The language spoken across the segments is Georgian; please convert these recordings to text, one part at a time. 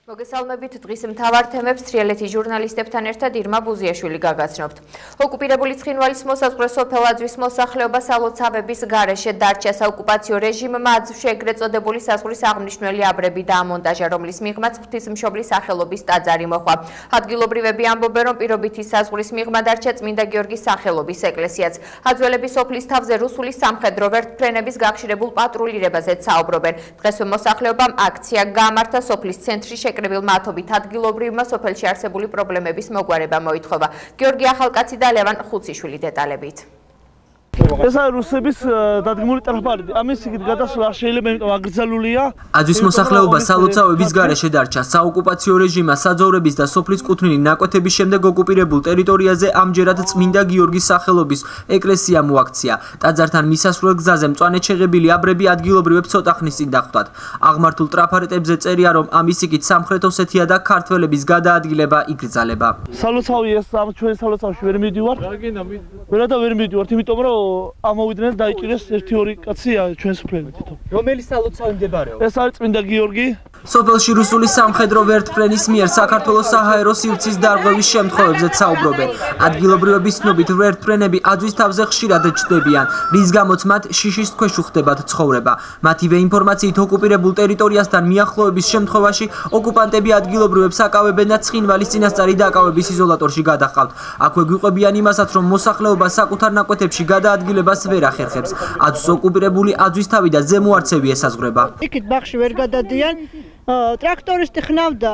მოგესალმებით დღის მთავარ თემებს თრიალეთის ჟურნალისტებთან ერთად ირმა ბუზიაშვილი გაგაცნობთ. ოკუპირებული ცხინვალის მოსაზღვრე სოფელ აძვის მოსახლეობა სალოცავების გარეშე დარჩა საოკუპაციო რეჟიმმა აძვში ეგრეთ წოდებული საზღვრის აღნიშნული აბრები დაამონტაჟა, რომლის მიღმაც ღვთისმშობლის სახელობის ტაძარი მოხვა. ადგილობრივები ამბობენ, რომ პირობითი საზღვრის მიღმა დარჩა წმინდა გიორგის სახელობის ეკლესიაც. აძველების სოფლის თავზე რუსული სამხედრო ვერტმფრენების გახშირებულ პატრულირებაზეც საუბრობენ. დღესვე მოსახლეობამ აქცია გაამართა სოფლის ცენტრში შეკრებილ მათობით ადგილობრივმა სოფელში არსებული პრობლემების მოგვარება მოითხოვა. გიორგი ახალკაცი და ლევან ხუციშვილი დეტალებით. ეს არის რუსების დადგმული ტრაფარიდი. ამის იქით გადასვლა არ შეიძლება, იმიტომ აკრძალულია. აძვის მოსახლეობა სალოცავების გარეშე დარჩა. საოკუპაციო რეჟიმმა საძოვრების და სოფლის კუთვნილი ნაკვეთების შემდეგ ოკუპირებულ ტერიტორიაზე ამჯერად წმინდა გიორგის სახელობის ეკლესია მოაქცია. ტაძართან მისასვლელ გზაზე მწვანე შეღებილი აბრები ადგილობრივებს ცოტა ხნის წინ დახვდათ. აღმართულ ტრაფარეტებზე წერია, რომ ამის იქით სამხრეთ ოსეთია და ქართველების გადაადგილება იკრძალება. სალოცავი ეს ამ ჩვენ სალოცავში ვერ მივდივართ. ვერ მივდივართ, იმიტომ რომ ამოვიდნენ დაიჭირეს 1-2 კაცი ჩვენ სოფლელი თვითონ. რომელი სალოცავი მდებარეობს? ეს არის წმინდა გიორგი. სოფელში რუსული სამხედრო ვერტმფრენის მიერ საქართველოს საჰაერო სივრცის დარღვევის შემთხვევებზეც საუბრობენ. ადგილობრივების ცნობით ვერტმფრენები აძვის თავზე ხშირად ჩნდებიან, რის გამოც მათ შიშის ქვეშ უხდებათ ცხოვრება. მათივე ინფორმაციით ოკუპირებულ ტერიტორიასთან მიახლოების შემთხვევაში ოკუპანტები ადგილობრივებს აკავებენ და ცხინვალის წინასწარი დაკავების იზოლატორში გადაჰყავთ. აქვე გვიყვებიან იმასაც, რომ მოსახლეობა საკუთარ ნაკვეთებში გადაადგილებას ვერ ახერხებს. აძვის ოკუპირებული აძვის თავი და ზემო არცევი ესაზღვრება. იქით ბაღში ვერ გადადიან. ტრაქტორისტი ხნავდა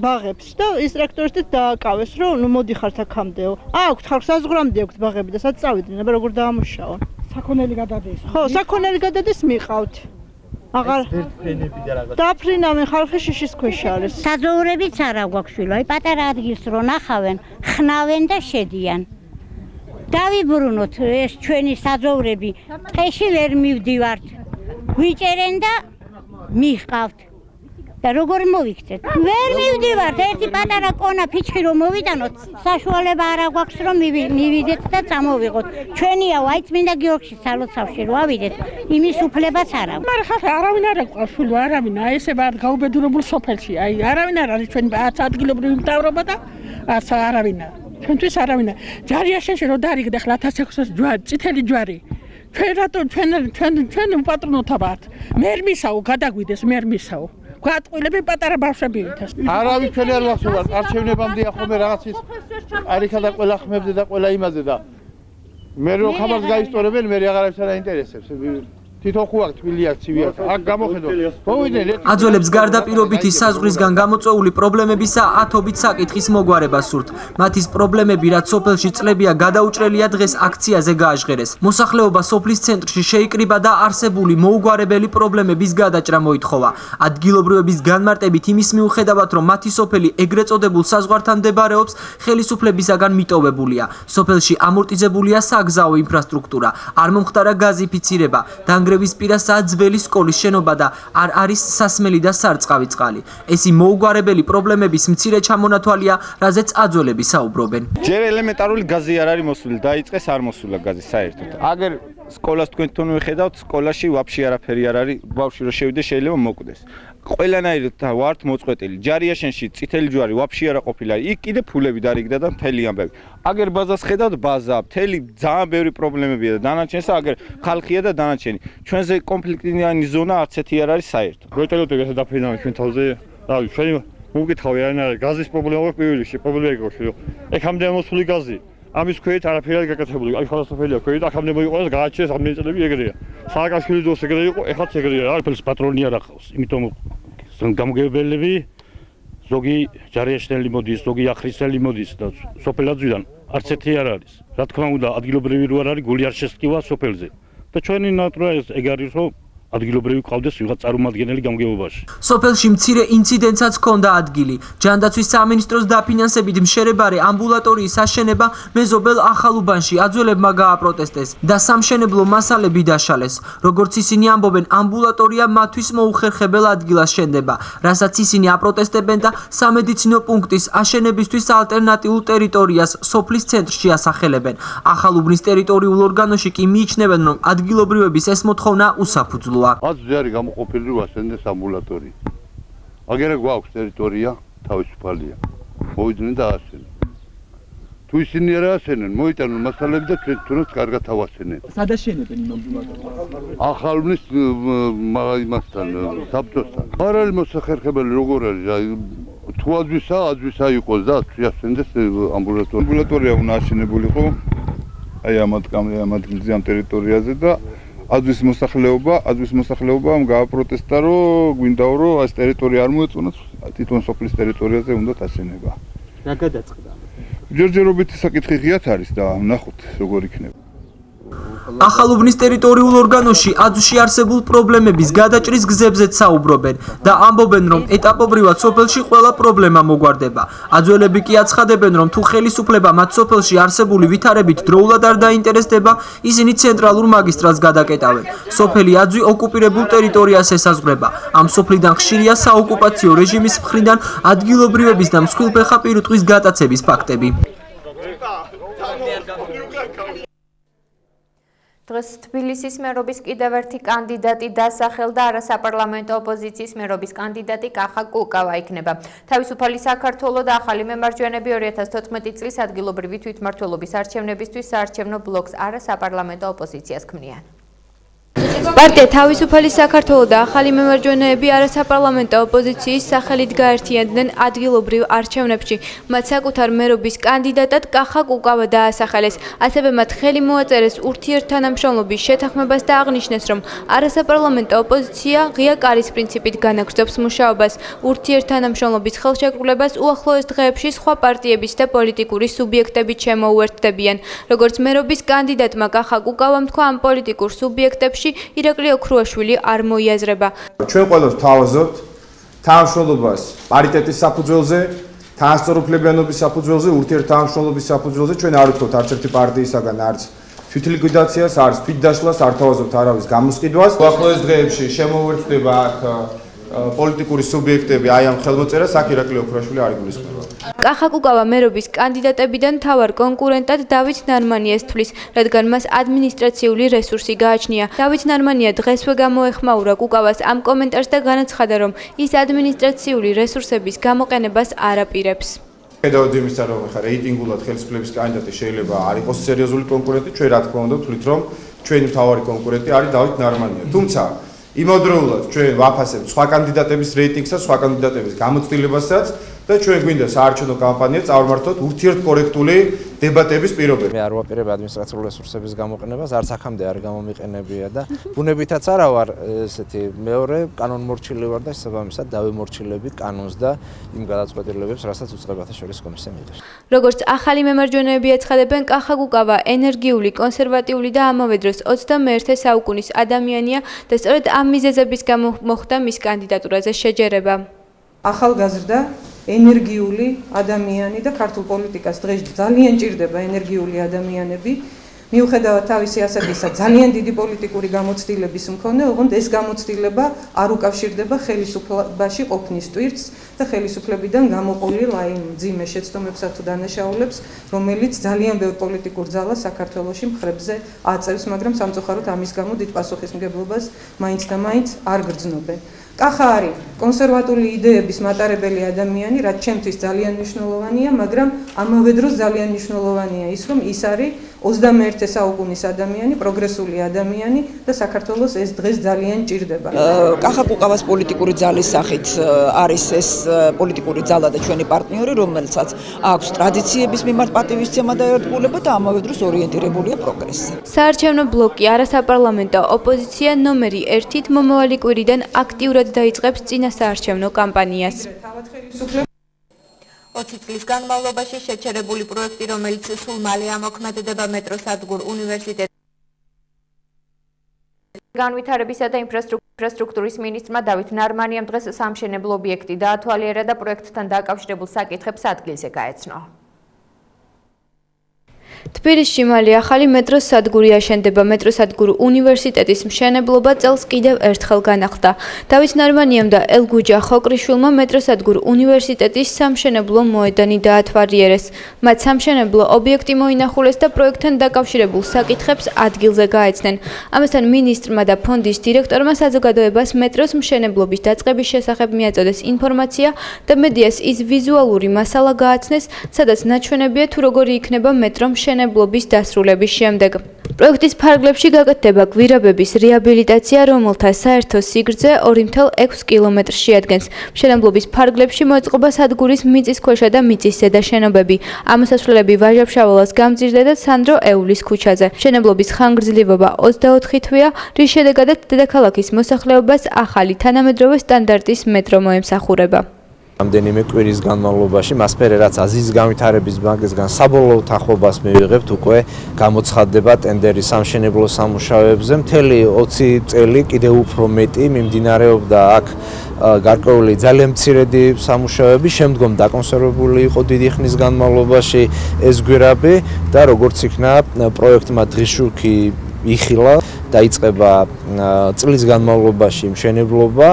ბაღებს და ის ტრაქტორისტი დააკავეს, რომ ნუ მოდიხართ აქამდეო. აქვთ ხალხს საზღვრამდე აქვთ ბაღები და სადაც წავიდნენ, აბა როგორ დაამუშაონ. საქონელი გადადეს. ხო, საქონელი გადადეს მიყავთ. აღარ ვერტმფრენები და რაღაც. დაფრინავენ ხალხი შიშის ქვეშ არის. საძოვრებიც არა გვაქვს შვილო, აი პატარა ადგილს რო ნახავენ, ხნავენ და შედიან. დავიბრუნოთ ეს ჩვენი საძოვრები, ტყეში ვერ მივდივართ. გვიჭერენ და მიხყავთ. და როგორ მოვიქცეთ? ვერ მივდივართ, ერთი პატარა კონა ფიჩხი რომ მოვიტანოთ, საშუალება არ აქვს რომ მივიდეთ და წამოვიღოთ. ჩვენია აი წმინდა გიორგის სალოცავში რო ავიდეთ, იმის უფლებაც არ აქვს. მაგრამ ხალხი არავინ არ აქვს შვილო, არავინ, აი ესე ვარ გაუბედურებულ სოფელში, აი არავინ არ არის ჩვენი არც ადგილობრივი მთავრობა და არც არავინ არ. ჩვენთვის არავინ არ. ჯარიაშენში რო დაარიგდა ხლა 1600 ჯვარი, წითელი ჯვარი. ჩვენ რატო ჩვენ უპატრონოთ ვართ? მერმისაო გადაგვიდეს მერმისაო. გვატყვილები პატარა ბავშვები ვითას. არავის ჩვენი არ გახსოვარ, არჩევნებამდე ახome რაღაცის არიქა და ყველა ხმებზე და ყველა იმაზე და მე რო ხამარს გაისტორებენ, მე აღარავის არ აინტერესებს. თვითონ ხო აქ თბილი აქცივი აქ. აქ გამოხედო. მოვიდნენ. აძველებს გარდა პირობითი საზღვრისგან გამოწვეული პრობლემებისა ათობით საკითხის მოგვარება სურთ. მათის პრობლემები, რაც სოფელში წლებია გადაუჭრელია, დღეს აქციაზე გააჟღერეს. მოსახლეობა სოფლის ცენტრში შეიკრიბა და არსებული მოუგვარებელი პრობლემების გადაჭრა მოითხოვა. ადგილობრივების განმარტებით იმის მიუხედავად, რომ მათი სოფელი ეგრეთ წოდებულ საზღვართან მდებარეობს, ხელისუფლებისაგან მიტოვებულია. სოფელში ამორტიზებულია საგზაო ინფრასტრუქტურა, არ მომხდარა გაზიფიცირება. გრევის პირასაა ძველი სკოლის შენობა და არ არის სასმელი და სარწყავი წყალი. ესი მოუგვარებელი პრობლემების მცირე ჩამონათვალია, რაზეც აძველები საუბრობენ. ჯერ ელემენტარული გაზი არ არის მოსული, დაიწყეს არ მოსულა გაზი საერთოდ. აგერ სკოლას თქვენ თვითონ მიხედავთ, სკოლაში ვაფშე არაფერი არ არის, ბავშვი რო შევიდეს შეიძლება მოკვდეს. ყველანაირად ვართ მოწყვეტილი. ჯარიაშენში წითელი ჯვარი ვაფშე არ ყოფილა. იქ კიდე ფულები დარიგდა და მთელი ამბები. აგერ ბაზას ხედავთ, ბაზა, მთელი ძალიან ბევრი პრობლემებია და დანარჩენსა აგერ ხალხია და დანარჩენი. ჩვენზე კონფლიქტიანი ზონა არც ერთი არ არის საერთოდ. პროექტელოტები ასე დაფრინავენ ჩვენ თავზე. რავი, ჩვენი მოგკითხავი არ არის გაზის პრობლემა აქვს პირველ რიგში, პრობლემა იყო, რომ ეხამდე ამოსული გაზი. ამის ქვეით არაფერი არ გაკეთებული. აი ხელოსოფელია ქვეით, აქამდე მოიყვანეს, გააჩერეს ამ წლები ეგრეა. სააკაშვილის დროს ეგრე იყო, ეხლაც ეგრეა. არაფერს პატრონი არ ახავს. იმიტომ გამგებელები ზოგი ჯარიაშენელი მოდის, ზოგი ახრისელი მოდის და სოფელაძვიდან არც ერთი არ არის. რა თქმა უნდა, ადგილობრივი რო არ არის, გული არ შესწკივა სოფელზე. და ჩვენი ნატურა ეგ არის, რომ ადგილობრივი ყავდეს ვიღაც წარმომადგენელი გამგეობაში. სოფელში მცირე ინციდენტსაც ჰქონდა ადგილი. ჯანდაცვის სამინისტროს დაფინანსებით მშერებარე ამბულატორიის აშენება მეზობელ ახალუბანში აძველებმა გააპროტესტეს და სამშენებლო მასალები დაშალეს. როგორც ისინი ამბობენ, ამბულატორია მათთვის მოუხერხებელ ადგილას შენდება, რასაც ისინი აპროტესტებენ და სამედიცინო პუნქტის აშენებისთვის ალტერნატიულ ტერიტორიას სოფლის ცენტრში ასახელებენ. ახალუბნის ტერიტორიულ ორგანოში კი მიიჩნევენ, რომ ადგილობრივების ეს მოთხოვნა უსაფუძვლოა. აზრი არის გამოყოფილი, რომ აშენდეს ამბულატორია. აგერა გვაქვს ტერიტორია თავისუფალია. მოვიდნენ და აასვენენ. თუ ისინი არ აასვენენ, მოიტანონ მასალები და ჩვენ თუნდაც კარგად ავასვენენ. სად აშენებენ იმავდროულად? ახალმნის იმასთან, საბჭოსთან. არ არის მოსახერხებელი როგორ არის? თუ adzvisa იყოს და შეასვენდეს ამბულატორია უნდა აშენებულიყო. აი ამათ მზიან ტერიტორიაზე და adzvis მოსახლეობამ გააპროტესტა, რომ გვინდაო რომ ეს ტერიტორია არ მოეწონათ, თვითონ სოფლის ტერიტორიაზე უნდა აშენება. რა გადაწყდა? ჯერჯერობით საკითხი ღიათ არის და ნახოთ როგორ იქნება. ახალუბნის ტერიტორიულ ორგანოში adzვში არსებულ პრობლემების გადაჭრის გზებზეც საუბრობენ და ამბობენ, რომ ეტაპობრივად სოფელში ყველა პრობლემა მოგვარდება. აძველები კი აცხადებენ, რომ თუ ხელისუფლება მათ სოფელში არსებული ვითარებით დროულად არ დაინტერესდება, ისინი ცენტრალურ მაგისტრალს გადაკეტავენ. სოფელი adzვი ოკუპირებულ ტერიტორიას ესაზღვრება. ამ სოფლიდან ხშირია საოკუპაციო რეჟიმის მხრიდან ადგილობრივების და მსხვილფეხა პირუტყვის გატაცების ფაქტები. დღეს თბილისის მერობის კიდევ ერთი კანდიდატი დასახელდა, არასაპარლამენტო ოპოზიციის მერობის კანდიდატი კახა კუკავა იქნება. თავისუფალი საქართველო და ახალი მემარჯვენეები 2014 წლის ადგილობრივი თვითმმართველობის არჩევნებისთვის საარჩევნო ბლოკს არასაპარლამენტო ოპოზიციას ქმნიან. პარტია თავისუფალი საქართველო და ახალი მემარჯვენეები არასაპარლამენტო ოპოზიციის სახელით გაერთიანდნენ ადგილობრივ არჩევნებში. მათ საკუთარ მერობის კანდიდატად კახა კუკავა დაასახელეს. ასევე მათ ხელი მოაწერეს ურთიერთთანამშრომლობის შეთანხმებას და აღნიშნეს, რომ არასაპარლამენტო ოპოზიცია ღია კარის პრინციპით განაგრძობს მუშაობას. ურთიერთთანამშრომლობის ხელშეკრულებას უახლოეს დღეებში სხვა პარტიების და პოლიტიკური სუბიექტებით შემოუერთდებიან. როგორც მერობის კანდიდატმა კახა კუკავამ თქვა, ამ პოლიტიკურ სუბიექტებში ირაკლი ოქრუაშვილი არ მოიაზრება. ჩვენ ყველას თავაზობთ თანამშრომლობას პარიტეტის საფუძველზე, თანასწორუფლებიანობის საფუძველზე, ურთიერთთანამშრომლობის საფუძველზე. ჩვენ არ ვთქვით არც ერთი პარტიისაგან არც თვითლიკვიდაციას, არც თვითდაშლას, არ თავაზობთ არავის გამოსყიდვას. უახლოეს დღეებში შემოუერთდება აქ პოლიტიკური სუბიექტები აი ამ ხელმოწერას, აქ ირაკლი ოქრუაშვილი არ იგულისხმება. კახა კუკავა მერობის კანდიდატებიდან მთავარ კონკურენტად დავით ნარმანიას თვლის, რადგან მას ადმინისტრაციული რესურსი გააჩნია. დავით ნარმანია დღესვე გამოეხმაურა კუკავას ამ კომენტარს და განაცხადა, რომ ის ადმინისტრაციული რესურსების გამოყენებას არ აპირებს. ხედავთ იმისა, რომ ხა რეიტინგულად ხელისუფლების კანდიდატი შეიძლება არ იყოს სერიოზული კონკურენტი, ჩვენ რა თქმა უნდა ვთვლით, რომ ჩვენი მთავარი კონკურენტი არის დავით ნარმანია. თუმცა იმავდროულად ჩვენ ვაფასებთ სხვა კანდიდატების რეიტინგსაც, სხვა კანდიდატების გამოცდილებასაც და ჩვენ გვინდა საარჩევნო კამპანია წავმართოთ ურთიერთკორექტული დებატების პირობებში. მე არ ვაპირებ ადმინისტრაციული რესურსების გამოყენებას, არც აქამდე არ გამომიყენებია და ბუნებითაც არა ვარ ესეთი მეორე კანონმორჩილი ვარ და შესაბამისად დავიმორჩილები კანონს და იმ გადაწყვეტილებებს, რასაც უწყებათა შორის კომისია მიიღებს. როგორც ახალი მემარჯვენეები აცხადებენ, კახა კუკავა ენერგიული, კონსერვატიული და ამავე დროს 21 საუკუნის ადამიანია და სწორედ ამ მიზეზების გამო მოხდა მის კანდიდატურაზე შეჯერება. ახალგაზრდა ენერგიული ადამიანი და ქართულ პოლიტიკას დღეს ძალიან ჭირდება ენერგიული ადამიანები. მიუხედავად თავისი ასაკისა ძალიან დიდი პოლიტიკური გამოცდილების მქონე, ოღონდ ეს გამოცდილება არ უკავშირდება ხელისუფლებაში ყოფნის ტვირთს და ხელისუფლებიდან გამოყოლილ აი მძიმე შეცდომებსა თუ დანაშაულებს, რომელიც ძალიან ბევრ პოლიტიკურ ძალას საქართველოში მხრებზე აწევს, მაგრამ სამწუხაროდ ამის გამო დიდ პასუხისმგებლობას მაინც და მაინც არ გრძნობენ. კახა არის კონსერვატული იდეების მატარებელი ადამიანი, რაც ჩემთვის ძალიან მნიშვნელოვანია, მაგრამ ამავე დროს ძალიან მნიშვნელოვანია ის, რომ ის არის 21 საუკუნის ადამიანი, პროგრესული ადამიანი და საქართველოს ეს დღეს ძალიან ჭირდება. კახა კუკავას პოლიტიკური ძალის სახით არის ეს პოლიტიკური ძალა და ჩვენი პარტნიორი, რომელსაც აქვს ტრადიციების მიმართ პატივისცემა და ერთგულება და ამავე დროს ორიენტირებულია პროგრესზე. საარჩევნო ბლოკი არასაპარლამენტო ოპოზიცია ნომერი 1-ით მომავალი კვირიდან აქტიურად დაიწყებს წინასაარჩევნო კამპანიას. 20 წლის განმავლობაში შეჩერებული პროექტი, რომელიც სულ მალე ამოქმედება მეტროსადგურ უნივერსიტეტში. განვითარებისა და ინფრასტრუქტურის მინისტრმა დავით ნარმანიამ დღეს სამშენებლო ობიექტი დაათვალიერა და პროექტთან დაკავშირებულ საკითხებს ადგილზე გაეცნო. თბილისში მალე ახალი მეტროს სადგური აშენდება. მეტროსადგურ უნივერსიტეტის მშენებლობა წელს კიდევ ერთხელ განახლდა. დავით ნარმანიამ და ელგუჯა ხოკრიშვილმა მეტროსადგურ უნივერსიტეტის სამშენებლო მოედანი დაათვალიერეს. მათ სამშენებლო ობიექტი მოინახულეს და პროექტთან დაკავშირებულ საკითხებს ადგილზე გაეცნენ. ამასთან მინისტრმა და ფონდის დირექტორმა საზოგადოებას მეტროს მშენებლობის დაწყების შესახებ მიაწოდეს ინფორმაცია და მედიას ის ვიზუალური მასალა გააცნეს, სადაც ნაჩვენებია თუ როგორი იქნება მეტრო მშენებლობის დასრულების შემდეგ. პროექტის ფარგლებში გაკეთდება გვირაბების რეაბილიტაცია, რომელთა საერთო სიგრძე 2,6 კილომეტრს შეადგენს. მშენებლობის ფარგლებში მოწყობა სადგურის მიწისქვეშა და მიწისზედა შენობები. ამოსასვლელები ვაჟა-ფშაველას გამზირზე და სანდრო ეულის ქუჩაზე. მშენებლობის ხანგრძლივობა 24 თვეა, რის შედეგადაც დედაქალაქის მოსახლეობას ახალი თანამედროვე სტანდარტის მეტრო მოემსახურება. რამდენიმე კვირის განმავლობაში მასპერე რაც აზიის განვითარების ბანკისგან საბოლოო თანხმობას მივიღებთ, უკვე გამოცხადდება ტენდერი სამშენებლო სამუშაოებზე. მთელი 20 წელი კიდევ უფრო მეტი მიმდინარეობდა აქ გარკვეული ძალიან მცირედი სამუშაოები, შემდგომ დაკონსერვებული იყო დიდი ხნის განმავლობაში ეს გვირაბი და როგორც იქნა პროექტმა დღის შუქი იხილა, დაიწყება წლის განმავლობაში მშენებლობა,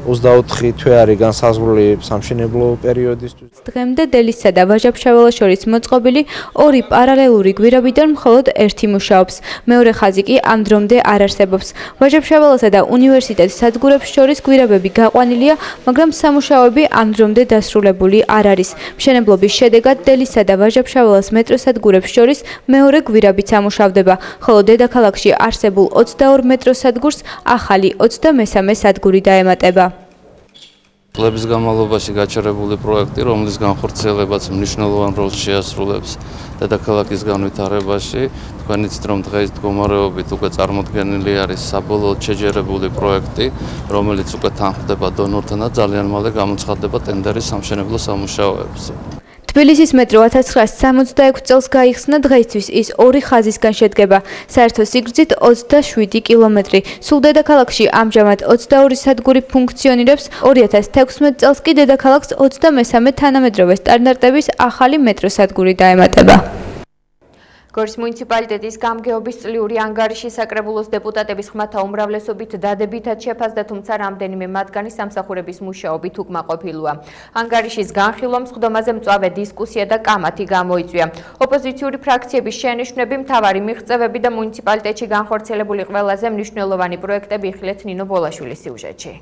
24 თვე არის განსაზღვრული სამშენებლო პერიოდისთვის. დღემდე დელისსა და ვაჟა-ფშაველას შორის მოწყობილი ორი პარალელური გვირაბიდან მხოლოდ ერთი მუშაობს. მეორე ხაზი კი ამ დრომდე არ არსებობს. ვაჟა-ფშაველასა და უნივერსიტეტის სადგურებს შორის გვირაბები გაყვანილია, მაგრამ სამუშაოები ამ დრომდე დასრულებული არ არის. მშენებლობის შედეგად დელისსა და ვაჟა-ფშაველას მეტროსადგურებს შორის მეორე გვირაბიც ამუშავდება, ხოლო დედაქალაქში არსებულ 22 მეტროსადგურს ახალი 23 სადგური დაემატება. წლების განმავლობაში გაჩერებული პროექტი, რომლის განხორციელებაც მნიშვნელოვან როლს შეასრულებს დედაქალაქის განვითარებაში, თქვენ იცით, რომ დღეს მდგომარეობით უკვე წარმოდგენილი არის საბოლოოდ შეჯერებული პროექტი, რომელიც უკვე თანხმდება დონორთან და ძალიან მალე გამოცხადდება ტენდერი სამშენებლო სამუშაოებზე. თბილისის მეტრო 1966 წელს გაიხსნა, დღეისთვის ის ორი ხაზისგან შედგება. საერთო სიგრძით 27 კილომეტრი. სულ დედაქალაქში ამჟამად 22 სადგური ფუნქციონირებს, 2016 წელს კი დედაქალაქს 23 თანამედროვე სტანდარტების ახალი მეტროსადგური დაემატება. გორის მუნიციპალიტეტის გამგეობის წლიური ანგარიში საკრებულოს დეპუტატების ხმათა უმრავლესობით დადებითად შეფასდა, თუმცა რამდენიმე მათგანი სამსახურების მუშაობით უკმაყოფილოა. ანგარიშის განხილვამ სხდომაზე მწვავე დისკუსია და კამათი გამოიწვია. ოპოზიციური ფრაქციების შენიშვნები, მთავარი მიღწევები და მუნიციპალიტეტში განხორციელებული ყველაზე მნიშვნელოვანი პროექტები იხილეთ ნინო ბოლაშვილის სიუჟეტში.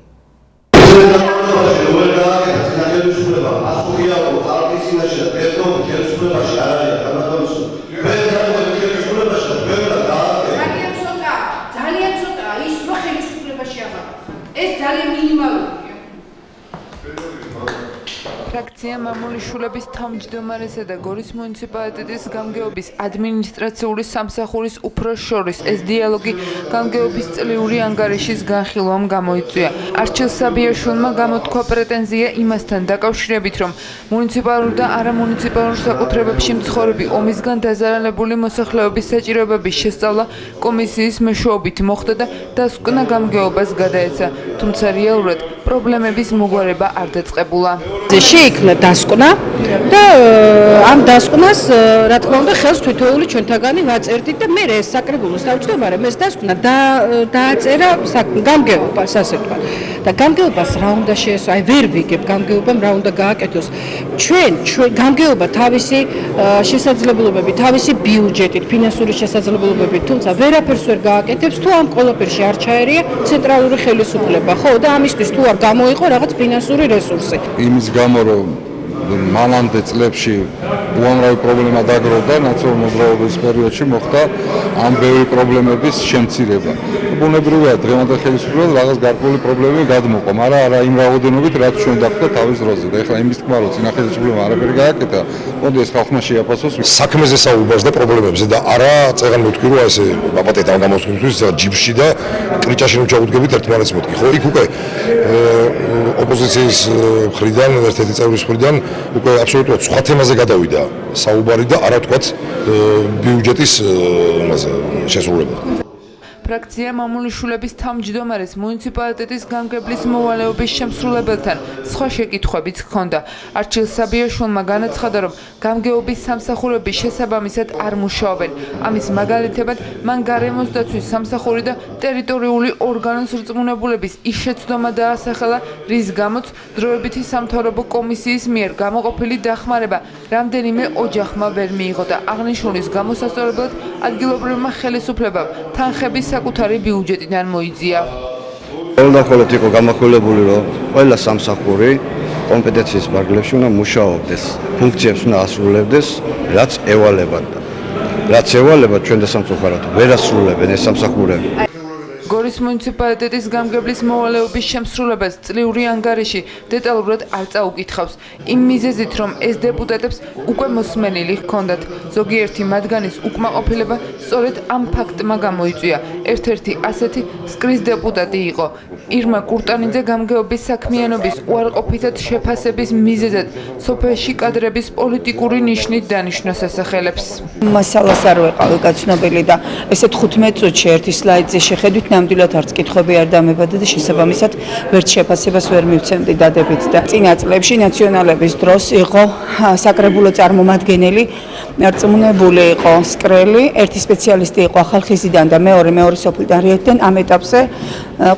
ფრაქცია მამული შულების თავმჯდომარესა და გორის მუნიციპალიტეტის გამგეობის ადმინისტრაციული სამსახურის უფროს შორის ეს დიალოგი გამგეობის წლიური ანგარიშის განხილვამ გამოიწვია. არჩილ საბიაშვილმა გამოთქვა პრეტენზია იმასთან დაკავშირებით, რომ მუნიციპალურ და არამუნიციპალურ საკუთრებებში მცხოვრები ომისგან დაზარალებული მოსახლეობის საჭიროებების შესწავლა კომისიის მეშვეობით მოხდა და დასკვნა გამგეობას გადაეცა, თუმცა რეალურად პრობლემების მოგვარება არ დაწყებულა. შეიქმნა დასკვნა და ამ დასკვნას რა თქმა უნდა ხელს თითოეული ჩვენთაგანი ვაწერდით და მე ეს საკრებულოს თავმჯდომარემ ეს დასკვნა დააწერა გამგეობას, ასე ვთქვათ. და გამგეობას რა უნდა შეესწრო, აი ვერ ვიგებ გამგეობამ რა უნდა გააკეთოს. ჩვენ გამგეობა თავისი შესაძლებლობებით, თავისი ბიუჯეტით, ფინანსური შესაძლებლობებით, თუმცა ვერაფერს ვერ გააკეთებს თუ ამ ყველაფერში არ ჩაერია ცენტრალური ხელისუფლება, ხო და ამისთვის თუ არ გამოიყო რაღაც ფინანსური რესურსი. იმის გამო რომ მანამდე წლებში უამრავი პრობლემა დაგროვდა ნაციონალური მოძრაობის პერიოდში მოხდა ამ ბევრი პრობლემების შემცირება. ბუნებრივია დღევანდელ ხელისუფლებამ რაღაც გარკვეული პრობლემები გადმოყვა, მაგრამ არა იმ რაოდენობით, რაც ჩვენ დახვდა თავის დროზე. და ეხლა იმის თქმა, რომ წინა ხელისუფლებამ არაფერი გააკეთა, მოდი ეს ხალხმა შეაფასოს საქმეზე საუბარს და პრობლემებზე და არა წეგან მეთქვი, რომ ესე ბაპატეთ ამ გამოსვლისთვის ჯიბში და კრიჭაში რომ ჩავუდგებით ერთმანეთს მეთქი. ხო, იქ უკვე ოპოზიციის მხრიდან, ერთ-ერთი წევრის მხრიდან უკვე აბსოლუტურად სხვა თემაზე გადავიდა საუბარი და არა თქვათ ბიუჯეტის შესრულება. ფრაქცია მამულიშვილების თავმჯდომარის მუნიციპალიტეტის გამგებლის მოვალეობის შემსრულებელთან სხვა შეკითხვებიც ჰქონდა. არჩილ საბიაშვილმა განაცხადა, რომ გამგეობის სამსახურების შესაბამისად არ მუშაობენ. ამის მაგალითებად მან გარემოს დაცვის სამსახური და ტერიტორიული ორგანოს რწმუნებულების ის შეცდომა დაასახელა, რის გამოც დროებითი სამთავრობო კომისიის მიერ გამოყოფილი დახმარება რამდენიმე ოჯახმა ვერ მიიღო და აღნიშნულის გამოსასწორებლად ადგილობრივმა ხელისუფლებამ თანხების საკუთარი ბიუჯეტიდან მოიძია. Ყველდახოლოდ იყო გამახვილებული, რომ ყველა სამსახური კომპეტენციის ფარგლებში უნდა მუშაობდეს, ფუნქციებს უნდა ასრულებდეს, რაც ევალებოდა. რაც ევალება ჩვენ და სამწუხაროდ ვერ ასრულებენ ეს სამსახურები. გორის მუნიციპალიტეტის გამგებლის მოვალეობის შემსრულებას წლიური ანგარიში დეტალურად არ წაუკითხავს. იმ მიზეზით, რომ ეს დეპუტატებს უკვე მოსმენილი ჰქონდათ. ზოგიერთი მათგანის უკმაყოფილება სწორედ ამ ფაქტმა გამოიწვია. ერთ-ერთი ასეთი სკრის დეპუტატი იყო. ირმა კურტანიძე გამგეობის საქმიანობის უარყოფითად შეფასების მიზეზად სოფელში კადრების პოლიტიკური ნიშნით დანიშნოს ასახელებს. მასალას არ ვეყავი გაცნობილი და ესე 15 წუთში ერთი სლაიდზე შეხედვით ნამდვილად არც კითხვები არ დამებადა და შესაბამისად ვერც შეფასებას ვერ მივცემდი დადებით და წინა წლებში ნაციონალების დროს იყო საკრებულო წარმომადგენელი რწმუნებული იყო სკრელი, ერთი სპეციალისტი იყო ახალხიზიდან და მეორე სოფლიდან რიეთიდან ამ ეტაპზე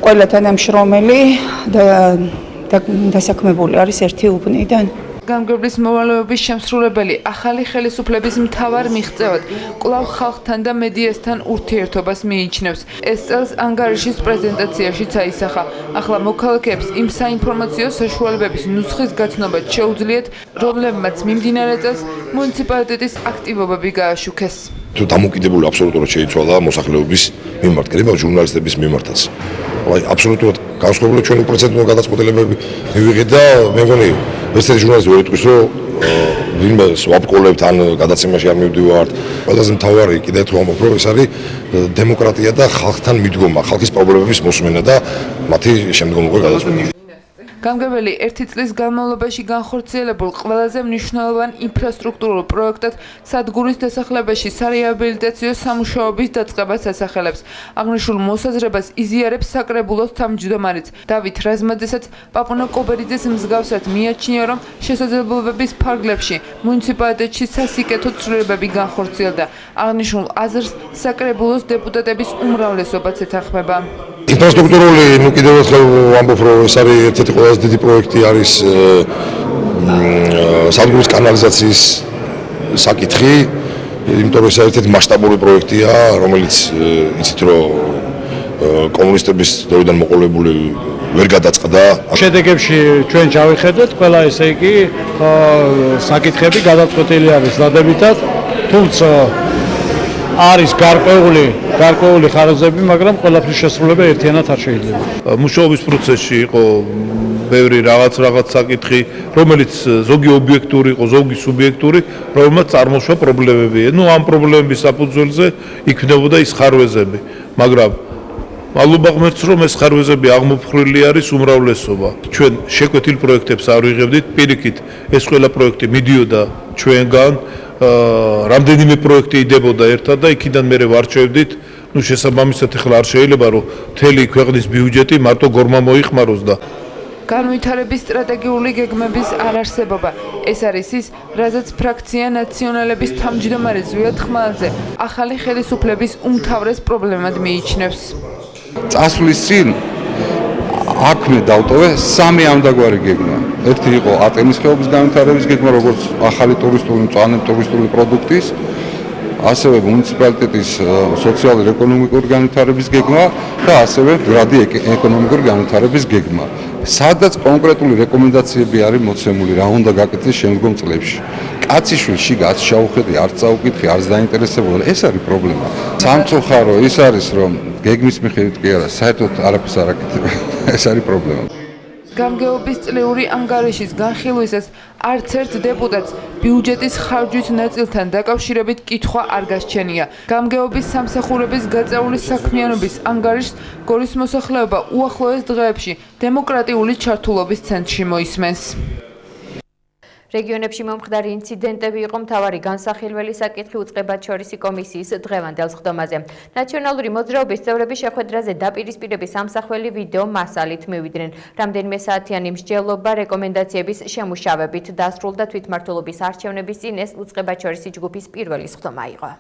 ყველა თანამშრომელი დასაქმებული არის ერთი უბნიდან. გამგებლის მოვალეობის შემსრულებელი ახალი ხელისუფლების მთავარ მიღწევად კვლავ ხალხთან და მედიასთან ურთიერთობას მიიჩნევს. ეს წელს ანგარიშის პრეზენტაციაშიც აისახა. ახლა მოქალაქეებს იმ საინფორმაციო საშუალებების ნუსხის გაცნობა შეუძლიათ, რომლებმაც მიმდინარე წელს მუნიციპალიტეტის აქტივობები გააშუქეს. თუ დამოკიდებული აბსოლუტურად შეიცვალა მოსახლეობის მიმართ, კიდევ ჟურნალისტების მიმართაც. აი აბსოლუტურად განსხვავებული ჩვენი პროცენტული გადაწყვეტილებები მივიღეთ და მე მგონი ესეთი ჟურნალისტი ვერ იტყვის, რომ ვინმე ვაპყოლებთ ან გადაცემაში არ მივდივართ. ყველაზე მთავარი კიდევ თუ ამბობ, რომ ეს არის დემოკრატია და ხალხთან მიდგომა, ხალხის პრობლემების მოსმენა და მათი შემდგომი გადაწყვეტილება. გამგებელი ერთი წლის განმავლობაში განხორციელებულ ყველაზე მნიშვნელოვან ინფრასტრუქტურულ პროექტად სადგურის დასახლებაში სარეაბილიტაციო სამუშაოების დაწყებას ასახელებს. აღნიშნულ მოსაზრებას იზიარებს საკრებულოს თავმჯდომარიც დავით რაზმაძესაც პაპუნა კობერიძეს მსგავსად მიაჩნია, რომ შესაძლებლობების ფარგლებში მუნიციპალიტეტში სასიკეთო ცვლილებები განხორციელდა. აღნიშნულ აზრს საკრებულოს დეპუტატების უმრავლესობაც ეთანხმება. ინფრასტრუქტურული ნუ კიდევ ერთხელ ვამბობ, რომ ეს არის ერთ-ერთი ყველაზე დიდი პროექტი არის სადგურის კანალიზაციის საკითხი, იმიტომ რომ ეს ერთ-ერთი მასშტაბური პროექტია, რომელიც იცით რომ კომუნისტების დროიდან მოყოლებული ვერ გადაწყდა. შედეგებში ჩვენ ჩავიხედეთ, ყველა ესე იგი საკითხები გადაწყვეტილი არის დადებითად, თუმცა არის გარკვეული ხარისხები, მაგრამ ყველაფრის შესრულება ერთიანად არ შეიძლება. მუშაობის პროცესში იყო ბევრი რაღაც საკითხი, რომელიც ზოგი ობიექტური იყო, ზოგი სუბიექტური, რომელმაც წარმოშვა პრობლემები. ნუ ამ პრობლემების საფუძველზე იქმნებოდა ის ხარვეზები, მაგრამ მადლობა ღმერთს, რომ ეს ხარვეზები აღმოფხრილი არის უმრავლესობა. ჩვენ შეკვეთილ პროექტებს არ ვიღებდით, პირიქით ეს ყველა პროექტი მიდიოდა ჩვენგან. რამდენიმე პროექტი იდებოდა ერთად და იქიდან მე ვარჩევდით, ნუ შესაბამისად ახლა არ შეიძლება რომ მთელი ქვეყნის ბიუჯეტი მარტო გორმა მოიხმაროს და განვითარების სტრატეგიული გეგმების არარსებობა. ეს არის ის, რაზეც ფრაქცია ნაციონალების თავმჯდომარე ზვიად ხმალაძე ახალი ხელისუფლების უმთავრეს პრობლემად მიიჩნევს. წასვლის წინ აქ მე დავტოვე სამი ამდაგვარი გეგმა. ერთი იყო ატენის ხეობის განვითარების გეგმა, როგორც ახალი ტურისტული პროდუქტის, ასევე მუნიციპალიტეტის სოციალურ-ეკონომიკური განვითარების გეგმა და ასევე გრადი ეკონომიკური განვითარების გეგმა. სადაც კონკრეტული რეკომენდაციები არის მოცემული, რა უნდა გაკეთდეს შემდგომ წლებში. კაციშვილ შიგაც შაუხედი არც წაუკითხე, არც დაინტერესებული, ეს არის პრობლემა. სამწუხარო ის არის, რომ გეგმის მიხედვით კი არა, საერთოდ არაფერს არ აკეთებ. ეს არის პრობლემა. გამგეობის წლიური ანგარიშის განხილვისას არც ერთ დეპუტატს ბიუჯეტის ხარჯვით ნაწილთან დაკავშირებით კითხვა არ გასჩენია. გამგეობის სამსახურების გაწეული საქმიანობის ანგარიშს გორის მოსახლეობა უახლოეს დღეებში დემოკრატიული ჩართულობის ცენტრში მოისმენს. რეგიონებში მომხდარი ინციდენტები იყო მთავარი განსახილველი საკითხი უწყებაჩორისი კომისიის დღევანდელ სხდომაზე. ნაციონალური მოძრაობის წევრები შეხვედრაზე დაპირისპირების ამსახველი ვიდეო მასალით მივიდნენ. რამდენიმე საათიანი მსჯელობა რეკომენდაციების შემუშავებით დასრულდა თვითმმართველობის არჩევნების წინ ეს უწყებაჩორისი ჯგუფის პირველი სხდომა იყო.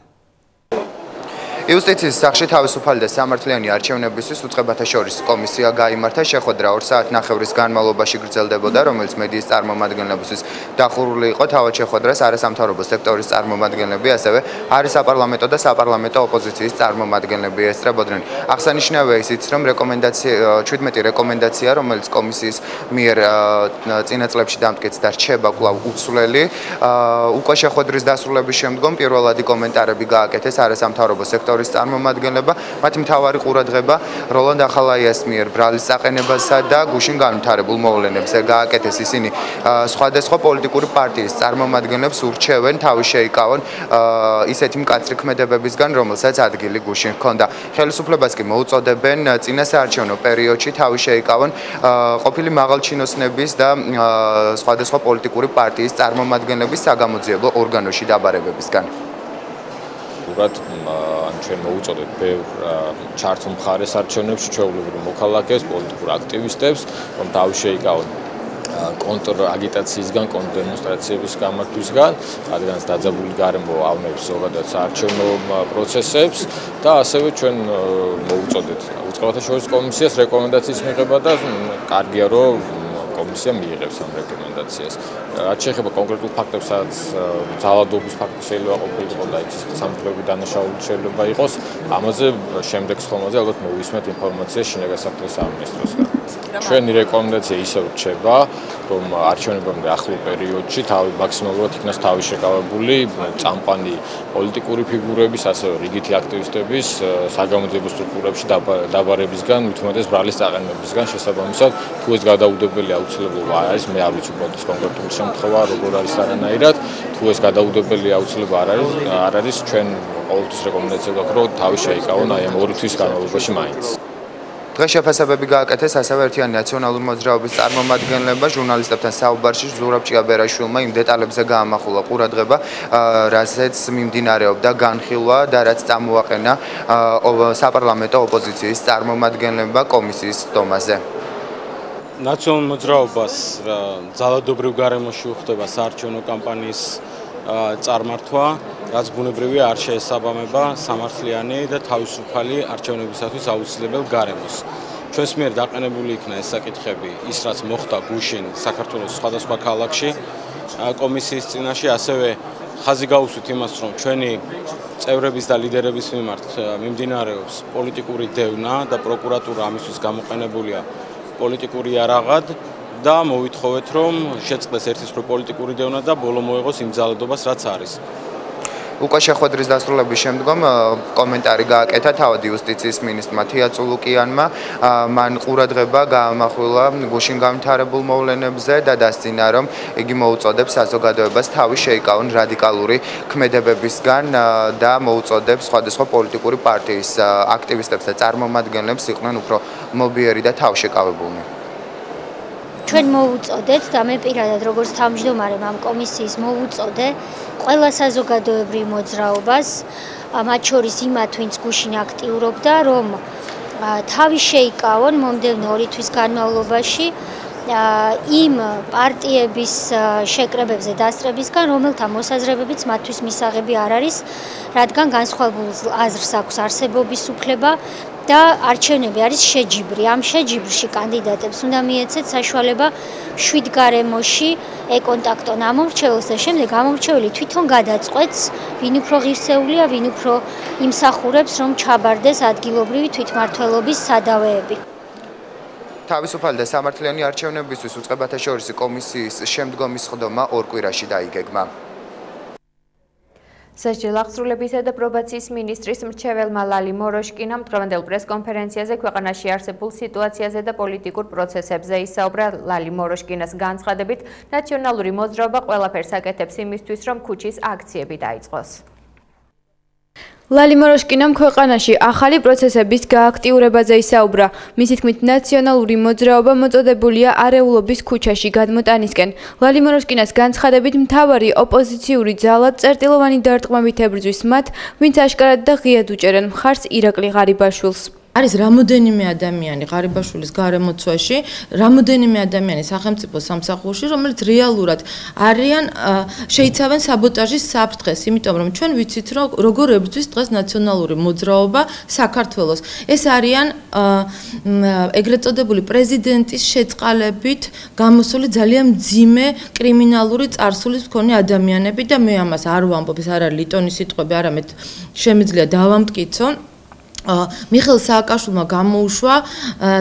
იუსტიციის სახში თავისუფალი და სამართლიანი არჩევნებისთვის უწყებათა შორის კომისია გაიმართა. შეხვედრა 2 საათნახევრის განმავლობაში გრძელდებოდა, რომელიც მედიის წარმომადგენლებისთვის დახურული იყო. თავად შეხვედრას არასამთავრობო სექტორის წარმომადგენლები, ასევე არის საპარლამენტო და საპარლამენტო ოპოზიციის წარმომადგენლები ესწრებოდნენ. აღსანიშნავია ისიც, რომ 17 რეკომენდაცია, რომელიც კომისიის მიერ წინა წლებში დამტკიცდა, რჩება კვლავ უცვლელი. უკვე შეხვედრის დასრულების შემდგომ პირველადი კომენტარები გააკეთეს არასამთავრობო სექტორის წარმომადგენლებმა. მათი მთავარი ყურადღება როლანდ ახალაიას მიერ ბრალის საყენებასა და გუშინ განვითარებულ მოვლენებზე გააკეთეს. ისინი სხვადასხვა პოლიტიკური პარტიის წარმომადგენლებს ურჩევენ თავის შეიკავონ ისეთი მკაცრი ქმედებებისგან, რომელსაც ადგილი გუშინ ჰქონდა. ხელისუფლებას კი მოუწოდებენ წინა საარჩევნო პერიოდში თავის შეიკავონ ყოფილი მაღალჩინოსნების და სხვადასხვა პოლიტიკური პარტიის წარმომადგენლების საგამოძიებო ორგანოში დაბარებებისგან. ჩვენ მოუწოდეთ ბევრ ჩართულ მხარეს არჩევნებში ჩვეულებრივ მოქალაქეებს, პოლიტიკურ აქტივისტებს, რომ თავის შეიკავონ კონტრაგიტაციისგან, კონტრდემონსტრაციების გამართვისგან, რადგანაც დაძაბული გარემო ავნებს ზოგადად საარჩევნო პროცესებს და ასევე ჩვენ მოუწოდეთ უწყებათა შორის კომისიას რეკომენდაციის მიღება და კარგია რომ კომისია მიიღებს ამ რეკომენდაციას. რაც შეეხება კონკრეტულ ფაქტებს, სადაც ძალადობის ფაქტი შეიძლება ყოფილიყო და ის სამხედროები დანაშაული შეიძლება იყოს, ამაზე შემდეგ სხდომაზე ალბათ მოვისმენთ ინფორმაცია შინაგან საქმეთა სამინისტროსგან. ჩვენი რეკომენდაცია ისევ რჩება, რომ არჩევნებამდე ახლო პერიოდში მაქსიმალურად იქნას თავის შეკავებული წამყვანი პოლიტიკური ფიგურების, ასევე რიგითი აქტივისტების საგამოძიებო სტრუქტურებში დაბარებისგან, მithumetes ბრალის წაყენებისგან შესაბამისად, თუ ეს გადაუდებელი აუცილებლობა არის, მე არ ვიცი უბრალოდ კონკრეტული შემთხვევა როგორ არის არანაირად, თუ ეს გადაუდებელი აუცილებლობა არ არის, ჩვენ ყოველთვის რეკომენდაცია გვაქვს, რომ თავის შეიკავონ აი ამ 2 თვის განმავლობაში მაინც. დღეს შეფასებები გააკეთეს ასევე ერთიანი ნაციონალური მოძრაობის წარმომადგენლებმა ჟურნალისტებთან საუბარში ზურაბ ჭიაბერაშვილმა იმ დეტალებზე გაამახვილა ყურადღება, რასაც მიმდინარეობდა განხილვა და რაც წამოაყენა საპარლამენტო ოპოზიციის წარმომადგენლებმა კომისიის სხდომაზე. ნაციონალურ მოძრაობას ძალადობრივ გარემოში უხდება საარჩევნო კამპანიის წარმართვა, რაც ბუნებრივია არ შეესაბამება სამართლიანი და თავისუფალი არჩევნებისათვის აუცილებელ გარემოს. ჩვენს მიერ დაყენებული იქნა ეს საკითხები, ის რაც მოხდა გუშინ საქართველოს სხვადასხვა ქალაქში კომისიის წინაშე, ასევე ხაზი გაუსვით იმას, რომ ჩვენი წევრების და ლიდერების მიმართ მიმდინარეობს პოლიტიკური დევნა და პროკურატურა ამისთვის გამოყენებულია პოლიტიკური იარაღად და მოვითხოვეთ, რომ შეწყდეს ერთის პრო პოლიტიკური დევნა და ბოლო მოეღოს იმ ძალადობას, რაც არის. უკვე შეხვედრის დასრულების შემდგომ კომენტარი გააკეთა თავად იუსტიციის მინისტრმა თია წულუკიანმა. მან ყურადღება გაამახვილა გუშინ განვითარებულ მოვლენებზე და დასძინა, რომ იგი მოუწოდებს საზოგადოებას თავის შეიკავონ რადიკალური ქმედებებისგან და მოუწოდებს სხვადასხვა პოლიტიკური პარტიის აქტივისტებს და წარმომადგენლებს იყვნენ უფრო მობიერი და თავშეკავებულნი. ჩვენ მოუწოდეთ და მე პირადად როგორც თავმჯდომარემ ამ კომისიის მოვუწოდე ყველა საზოგადოებრივ მოძრაობას, მათ შორის იმათ, ვინც გუშინ აქტიურობდა, რომ თავის შეიკავონ მომდევნო 2 თვის განმავლობაში იმ პარტიების შეკრებებზე დასწრებისგან, რომელთა მოსაზრებებიც მათთვის მისაღები არ არის, რადგან განსხვავებულ აზრს აქვს არსებობის უფლება და არჩევნები არის შეჯიბრი. ამ შეჯიბრში კანდიდატებს უნდა მიეცეთ საშუალება 7 გარემოში ეკონტაქტონ ამორჩეულს და შემდეგ ამორჩეული თვითონ გადაწყვეტს, ვინ უფრო ღირსეულია, ვინ უფრო იმსახურებს, რომ ჩაბარდეს ადგილობრივი თვითმმართველობის სადავეები. თავისუფალი და სამართლიანი არჩევნებისთვის უწყებათა შორის კომისიის შემდგომი სხდომა 2 კვირაში დაიგეგმა. სასჯელ აღსრულებისა და პრობაციის მინისტრის მრჩეველმა ლალი მოროშკინამ დღევანდელ პრესკონფერენციაზე ქვეყანაში არსებულ სიტუაციაზე და პოლიტიკურ პროცესებზე ისაუბრა. ლალი მოროშკინას განცხადებით, ნაციონალური მოძრაობა ყველაფერს აკეთებს იმისთვის, რომ ქუჩის აქციები დაიწყოს. ლალი მოროშკინამ ქვეყანაში ახალი პროცესების გააქტიურებაზე ისაუბრა. მისი თქმით, ნაციონალური მოძრაობა მოწოდებულია არეულობის ქუჩაში გადმოტანისკენ. ლალი მოროშკინას განცხადებით, მთავარი ოპოზიციური ძალა წერტილოვანი დარტყმებით ებრძვის მათ, ვინც აშკარად და ღიად უჭერენ მხარს ირაკლი ღარიბაშვილს. არის რამოდენიმე ადამიანი ღარიბაშვილის გარემოცვაში, რამოდენიმე ადამიანი სახელმწიფო სამსახურში, რომელიც რეალურად არიან შეიცავენ საბოტაჟის საფრთხეს, იმიტომ რომ ჩვენ ვიცით, რომ როგორ ებრძვის დღეს ნაციონალური მოძრაობა საქართველოს. ეს არიან ეგრეთ წოდებული პრეზიდენტის შეწყალებით გამოსული ძალიან მძიმე კრიმინალური წარსულის მქონე ადამიანები და მე ამას არ ვამბობ, ეს არ არის ლიტონის სიტყვები, არამედ შემიძლია დავამტკიცო. მიხეილ სააკაშვილმა გამოუშვა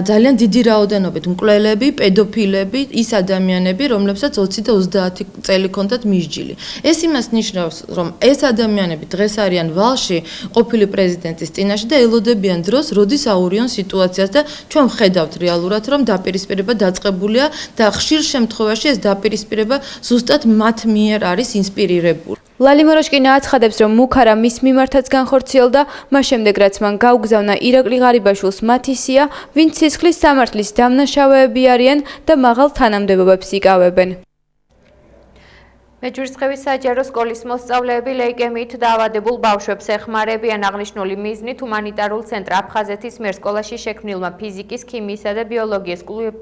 ძალიან დიდი რაოდენობით მკვლელები, პედოფილები, ის ადამიანები, რომლებსაც 20 და 30 წელი ჰქონდათ მისჯილი. ეს იმას ნიშნავს, რომ ეს ადამიანები დღეს არიან ვალში ყოფილი პრეზიდენტის წინაშე და ელოდებიან დროს, როდის აურიონ სიტუაციას და ჩვენ ვხედავთ რეალურად, რომ დაპირისპირება დაწყებულია და ხშირ შემთხვევაში ეს დაპირისპირება ზუსტად მათ მიერ არის ინსპირირებული. ლალი მოროშკინა აცხადებს, რომ მუქარა მის მიმართაც განხორციელდა, მას შემდეგ რაც მან გაუგზავნა ირაკლი ღარიბაშვილს მათი სია, ვინც სისხლის სამართლის დამნაშავეები არიან და მაღალ თანამდებობებს იკავებენ. მეჯვრისწყლის საჯარო სკოლის მოსწავლეები ლეიკემიით დაავადებულ ბავშვებს ეხმარებიან. აღნიშნული მიზნით ჰუმანიტარულ ცენტრ აფხაზეთის მიერ სკოლაში შექმნილმა ფიზიკის, ქიმიისა და ბიოლოგიის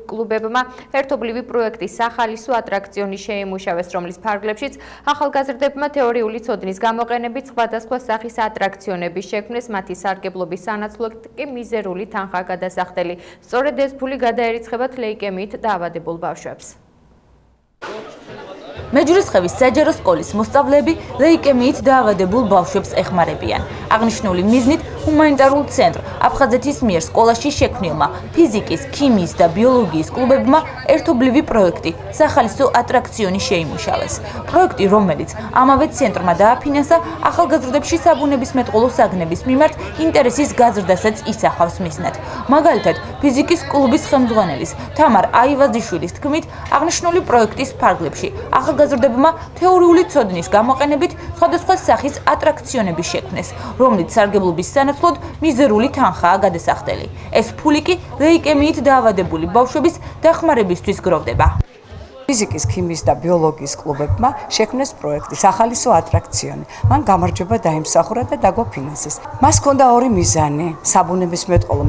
კლუბებმა ერთობლივი პროექტის სახალისო ატრაქციონი შეიმუშავეს, რომლის ფარგლებშიც ახალგაზრდებმა თეორიული ცოდნის გამოყენებით სხვადასხვა სახის ატრაქციონები შექმნეს, მათი სარგებლობის სანაცვლოდ კი მიზერული თანხა გადასახდელი. სწორედ ეს ფული გადაერიცხებათ ლეიკემიით დაავადებულ ბავშვებს. მეჯვრისწყლის საჯარო სკოლის მოსწავლეები ლეიკემიით დაავადებულ ბავშვებს ეხმარებიან. აღნიშნული მიზნით ჰუმანიტარულ ცენტრ აფხაზეთის მიერ სკოლაში შექმნილმა ფიზიკის, ქიმიის და ბიოლოგიის კლუბებმა ერთობლივი პროექტი სახალისო ატრაქციონი შეიმუშავეს. პროექტი, რომელიც ამავე ცენტრმა დააფინანსა, ახალგაზრდებში საბუნებისმეტყველო საგნების მიმართ ინტერესის გაზრდასაც ისახავს მიზნად. მაგალითად, ფიზიკის კლუბის ხელმძღვანელის თამარ აივაზიშვილის თქმით, აღნიშნული პროექტის ფარგლებში ახალგაზრდებმა თეორიული ცოდნის გამოყენებით სხვადასხვა სახის ატრაქციონები შექმნეს, რომლით სარგებლობის სანაცვლოდ მიზერული თანხაა გადასახდელი. ეს ფული კი ლეიკემიით დაავადებული ბავშვების დახმარებისთვის გროვდება. ფიზიკის, ქიმიის და ბიოლოგიის კლუბებმა შექმნეს პროექტი სახალისო ატრაქციონი. მან გამარჯვება დაიმსახურა და დაგვაფინანსეს. მას ჰქონდა ორი მიზანი: საბუნებისმეტყველო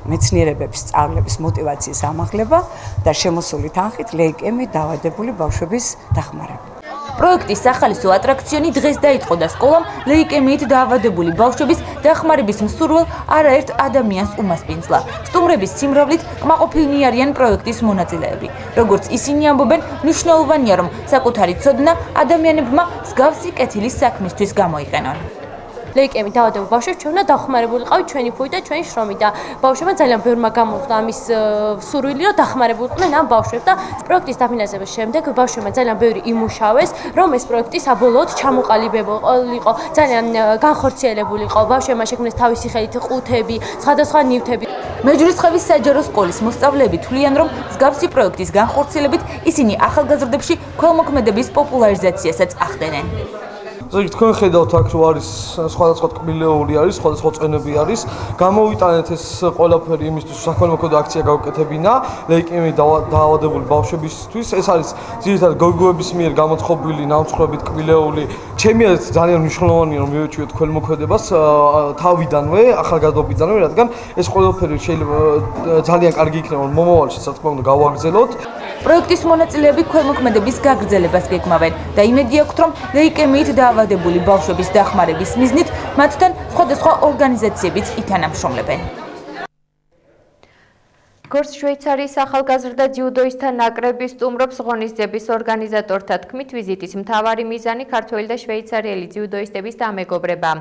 მეცნიერებების სწავლების მოტივაციის ამაღლება და შემოსული თანხით ლეიკემიით დაავადებული ბავშვების დახმარება. პროექტის სახალისო ატრაქციონი დღეს დაიწყო და სკოლამ ლეიკემიით დაავადებული ბავშვების დახმარების მსურველ არაერთ ადამიანს უმასპინძლა. სტუმრების სიმრავლით კმაყოფილნი არიან პროექტის მონაწილეები. როგორც ისინი ამბობენ, მნიშვნელოვანია, რომ საკუთარი ცოდნა ადამიანებმა მსგავსი კეთილის საქმისთვის გამოიყენონ. ლეიკემიით დაავადებულ ბავშვებს ჩვენ უნდა დახმარებულიყავით ჩვენი ფულით და ჩვენი შრომით და ბავშვებმა ძალიან ბევრმა გამოხდა ამის სურვილი, რომ დახმარებულიყვნენ ამ ბავშვებს და პროექტის დაფინანსების შემდეგ ბავშვებმა ძალიან ბევრი იმუშავეს, რომ ეს პროექტი საბოლოოდ ჩამოყალიბებულიყო, ძალიან განხორციელებულიყო. ბავშვებმა შექმნეს თავისი ხელით ყუთები, სხვადასხვა ნივთები. მეჯვრისწყლის საჯარო სკოლის მოსწავლეები თვლიან, რომ მსგავსი პროექტის განხორციელებით ისინი ახალგაზრდებში ქველმოქმედების პოპულარიზაციასაც ახდენენ. თქვენ ხედავთ აქ რომ არის სხვადასხვა კბილეული არის, სხვადასხვა წვენები არის. გამოვიტანეთ ეს ყველაფერი იმისთვის, საქველმოქმედო აქცია გავუკეთებინა ლეიკემიით დაავადებული ბავშვებისთვის. ეს არის ძირითადად გოგოების მიერ გამოწყობილი ნამსხვრევით კბილეული. ჩემი აზრით ძალიან მნიშვნელოვანია რომ მივეჩვიოთ ქველმოქმედებას თავიდანვე, ახალგაზრდობიდანვე, რადგან ეს ყველაფერი შეიძლება ძალიან კარგი იქნება რომ მომავალში რა თქმა უნდა გავაგრძელოთ. პროექტის მონაწილეები ქველმოქმედების გაგრძელებას გეგმავენ და იმედი აქვთ, რომ ლეიკემიით დაავადებული ბავშვების დახმარების მიზნით მათთან სხვადასხვა ორგანიზაციებიც ითანამშრომლებენ. გორს შვეიცარიის ახალგაზრდა ძიუდოისტთა ნაკრების სტუმრობს ღონისძიების ორგანიზატორთა თქმით, ვიზიტის მთავარი მიზანი ქართველი და შვეიცარიელი ძიუდოისტების დამეგობრება.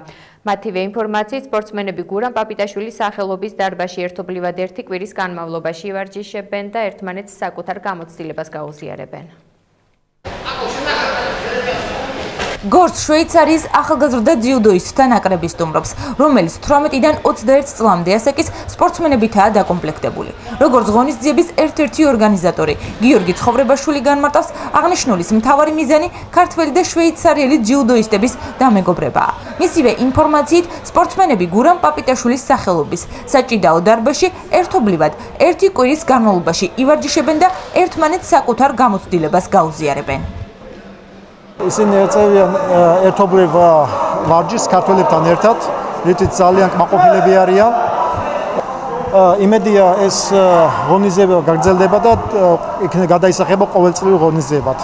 მათივე ინფორმაციით, სპორტსმენები გურამ პაპიტაშვილის სახელობის დარბაზში ერთობლივად ერთი კვირის განმავლობაში ივარჯიშებენ და ერთმანეთს საკუთარ გამოცდილებას გაუზიარებენ. გორს შვეიცარიის ახალგაზრდა ძიუდოის თანაკრები სტუმრობს, რომელიც 18-დან 21 წლამდე ასაკის სპორტსმენებითაა დაკომპლექტებული. როგორც ღონისძიების ერთ-ერთი ორგანიზატორი გიორგი ცხოვრებაშვილი განმარტავს, აღნიშნულის მთავარი მიზანი ქართველი და შვეიცარიელი ძიუდოისტების დამეგობრებაა. მისივე ინფორმაციით, სპორტსმენები გურამ პაპიტაშვილის სახელობის საჭიდაო დარბაზში ერთობლივად ერთი კვირის განმავლობაში ივარჯიშებენ და ერთმანეთს საკუთარ გამოცდილებას გაუზიარებენ. ისინი ეწევიან ერთობლივ ვარჯიშს ქართველებთან ერთად, რითიც ძალიან კმაყოფილები არიან. იმედია ეს ღონისძიება გაგრძელდება და იქნება გადაისახება ყოველწლიურ ღონისძიებად.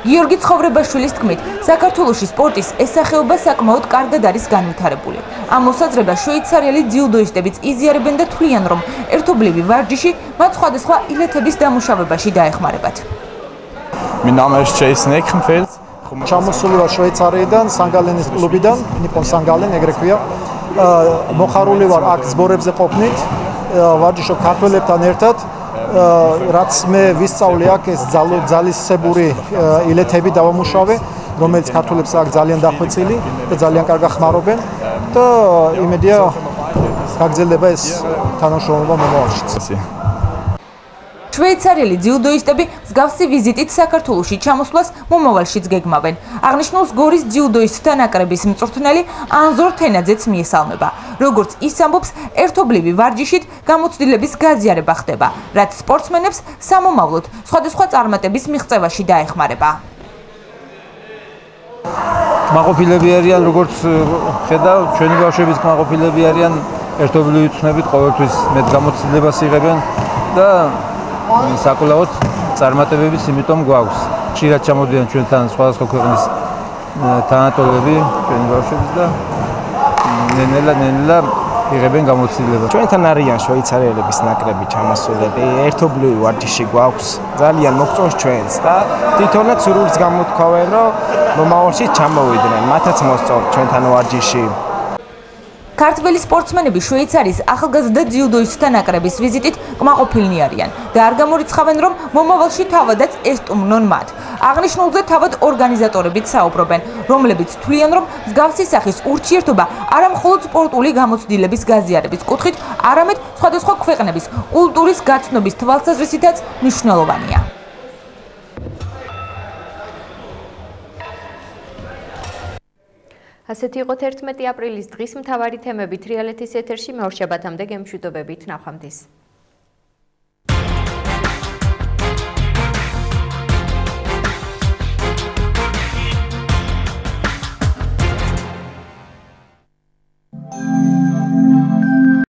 გიორგი ცხოვრებაშვილის თქმით, საქართველოში სპორტის ეს სახეობა საკმაოდ კარგად არის განვითარებული. ამ მოსაზრებას შვეიცარიელი ძიუდოისტებიც იზიარებენ და თვლიან, რომ ერთობლივი ვარჯიში მათ სხვადასხვა ილეთების დამუშავებაში დაეხმარებათ. Mein Name ist Jason Eckenfeld. ჩამოსული ვარ შვეიცარიიდან, სანგალენის კლუბიდან, ნიპონ სანგალენ ეგრე ქვია. მოხარული ვარ აქ სბორებზე ყოფნით, ვარჯიშობ ქართველებთან ერთად. რაც მე ვისწავლე აქ ეს ძალისებური ილეთები დავამუშავე, რომელიც ქართველებს აქ ძალიან დახვეწილი და ძალიან კარგად ხმარობენ და იმედია გაგრძელდება ეს თანამშრომლობა მომავალშიც. შვეიცარიელი ძიუდოისტები მსგავსი ვიზიტით საქართველოში ჩამოსვლას მომავალშიც გეგმავენ. აღნიშნულს გორის ძიუდოის თანაკრების მწვრთნელი ანზორ თენაძეც მიესალმება. როგორც ის ამბობს, ერთობლივი ვარჯიშით გამოცდილების გაზიარება ხდება, რაც სპორტსმენებს სამომავლოდ სხვადასხვა წარმატების მიღწევაში დაეხმარება. კმაყოფილები არიან, როგორც ხედავ, ჩვენი ბავშვებიც კმაყოფილები არიან, ერთობლივი წვნებით ყოველთვის მეტ გამოცდილებას იღებენ და საკულაოდ წარმატებების იმიტომ გვაქვს. ხშირად ჩამოდიან ჩვენთან სხვადასხვა ქვეყნის თანატოლები, ჩვენი ბავშვები და ნელა იღებენ გამოცდილებას. ჩვენთან არიან შვეიცარიელების ნაკრები ჩამოსულები, ერთობლივი ვარჯიში გვაქვს, ძალიან მოგწონს ჩვენს და თვითონაც სურვილს გამოთქვავენ, რომ მომავალში ჩამოვიდნენ, მათაც მოსწონთ ჩვენთან ვარჯიში. ქართველი სპორტსმენები შვეიცარიის ახალგაზრდა ძიუდოის თანაკრების ვიზიტით კმაყოფილნი არიან და არ გამორიცხავენ, რომ მომავალში თავადაც ესტუმრონ მათ. აღნიშნულზე თავად ორგანიზატორებიც საუბრობენ, რომლებიც თვლიან, რომ მსგავსი სახის ურთიერთობა არა მხოლოდ სპორტული გამოცდილების გაზიარების კუთხით, არამედ სხვადასხვა ქვეყნების კულტურის გაცნობის თვალსაზრისითაც მნიშვნელოვანია. ასეთი იყო 11 აპრილის დღის მთავარი თემები თრიალეთის ეთერში. მე ორ შაბათამდე გემშვიდობებით, ნახვამდის.